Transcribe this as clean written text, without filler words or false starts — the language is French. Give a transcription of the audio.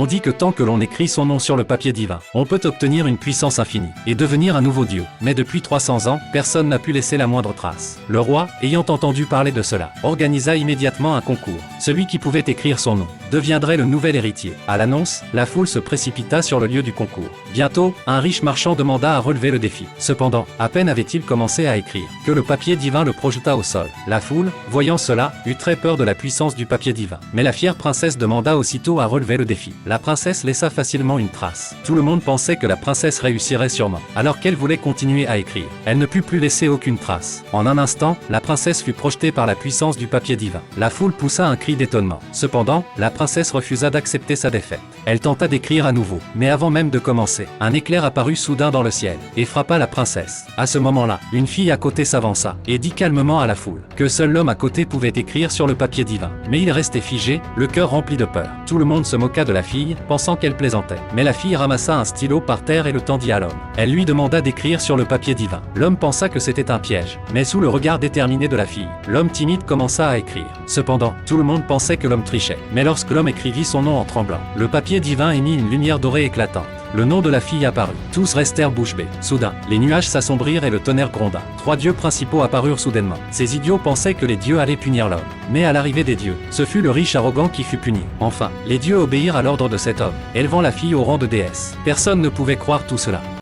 On dit que tant que l'on écrit son nom sur le papier divin, on peut obtenir une puissance infinie et devenir un nouveau dieu. Mais depuis 300 ans, personne n'a pu laisser la moindre trace. Le roi, ayant entendu parler de cela, organisa immédiatement un concours. Celui qui pouvait écrire son nom deviendrait le nouvel héritier. À l'annonce, la foule se précipita sur le lieu du concours. Bientôt, un riche marchand demanda à relever le défi. Cependant, à peine avait-il commencé à écrire que le papier divin le projeta au sol. La foule, voyant cela, eut très peur de la puissance du papier divin. Mais la fière princesse demanda aussitôt à relever le défi. La princesse laissa facilement une trace. Tout le monde pensait que la princesse réussirait sûrement, alors qu'elle voulait continuer à écrire. Elle ne put plus laisser aucune trace. En un instant, la princesse fut projetée par la puissance du papier divin. La foule poussa un cri d'étonnement. Cependant, la princesse refusa d'accepter sa défaite. Elle tenta d'écrire à nouveau, mais avant même de commencer, un éclair apparut soudain dans le ciel et frappa la princesse. À ce moment-là, une fille à côté s'avança et dit calmement à la foule que seul l'homme à côté pouvait écrire sur le papier divin. Mais il restait figé, le cœur rempli de peur. Tout le monde se moqua de la fille, pensant qu'elle plaisantait. Mais la fille ramassa un stylo par terre et le tendit à l'homme. Elle lui demanda d'écrire sur le papier divin. L'homme pensa que c'était un piège, mais sous le regard déterminé de la fille, l'homme timide commença à écrire. Cependant, tout le monde pensait que l'homme trichait. Mais lorsque l'homme écrivit son nom en tremblant, le papier divin émit une lumière dorée éclatante. Le nom de la fille apparut. Tous restèrent bouche bée. Soudain, les nuages s'assombrirent et le tonnerre gronda. 3 dieux principaux apparurent soudainement. Ces idiots pensaient que les dieux allaient punir l'homme. Mais à l'arrivée des dieux, ce fut le riche arrogant qui fut puni. Enfin, les dieux obéirent à l'ordre de cet homme, élevant la fille au rang de déesse. Personne ne pouvait croire tout cela.